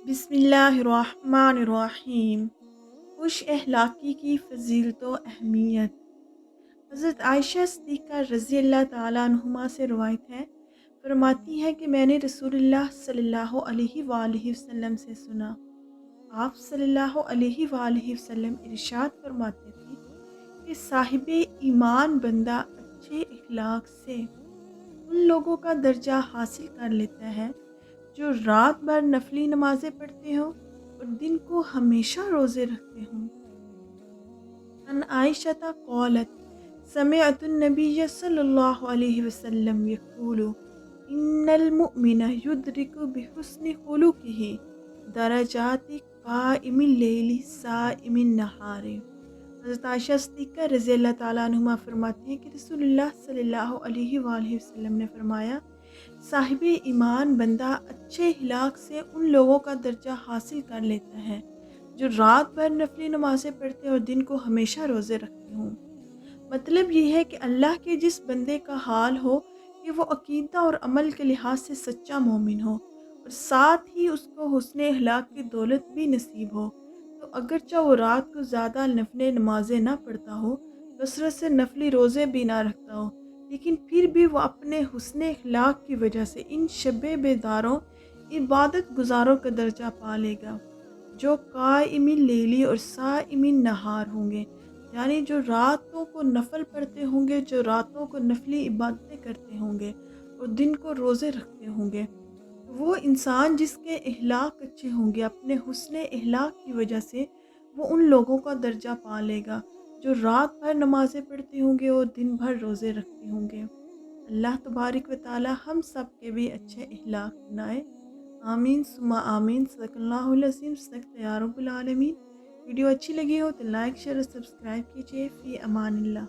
बिस्मिल्लाहिर्रहमानिर्रहीम। खुश अखलाक़ी की फ़ज़ीलत व अहमियत। हज़रत आयशा सिद्दीक़ा रज़ी अल्लाह ताला अन्हुमा से रवायत है, फरमाती हैं कि मैंने रसूलुल्लाह सल्लल्लाहु अलैहि वसल्लम से सुना। आप सल्लल्लाहु अलैहि वसल्लम इरशाद फरमाते थे कि साहिबे ईमान बंदा अच्छे अखलाक से उन लोगों का दर्जा हासिल कर लेता है जो रात भर नफली नमाज़ें पढ़ते हों और दिन को हमेशा रोज़े रखते हों। अन आयशता क़ालत समिअतुन नबिय्य सल्लल्लाहु अलैहि वसल्लम यक़ूलु इन्नल मुअमिना युद्रिकु बिहुस्नि खुलुक़िहि दरजाति क़ाइमिल लैलि साइमिन नहारि। हज़रत आयशा सिद्दीक़ा रज़ी अल्लाह ताला अन्हुमा फरमाती हैं कि रसूलुल्लाह सल्लल्लाहु अलैहि वसल्लम ने फरमाया, साहिबे ईमान बंदा अच्छे अखलाक से उन लोगों का दर्जा हासिल कर लेता है जो रात भर नफली नमाज़ें पढ़ते और दिन को हमेशा रोज़े रखते हों। मतलब ये है कि अल्लाह के जिस बंदे का हाल हो कि वो अकीदा और अमल के लिहाज से सच्चा मोमिन हो और साथ ही उसको हुस्न अखलाक की दौलत भी नसीब हो, तो अगरचे वो रात को ज़्यादा नफली नमाज़ें ना पढ़ता हो, कसरत से नफली रोज़े भी ना रखता हो, लेकिन फिर भी वो अपने हुस्न अखलाक की वजह से इन शब बेदारों इबादत गुजारों का दर्जा पा लेगा जो काइमिन लेली और साइमिन नहार होंगे, यानी जो रातों को नफल पढ़ते होंगे, जो रातों को नफली इबादतें करते होंगे और दिन को रोज़े रखते होंगे। वो इंसान जिसके अखलाक अच्छे होंगे, अपने हुस्न अखलाक की वजह से वो उन लोगों का दर्जा पा लेगा जो रात भर नमाज़ें पढ़ते होंगे और दिन भर रोज़े रखते होंगे। अल्लाह तबारक व ताला हम सब के भी अच्छे अखलाक बनाए। आमीन सुम्मा आमीन। सदक़ल्लाहुल अज़ीम। सदक़त या रब्बुल आलमीन। वीडियो अच्छी लगी हो तो लाइक शेयर और सब्सक्राइब कीजिए। फ़ी अमानिल्लाह।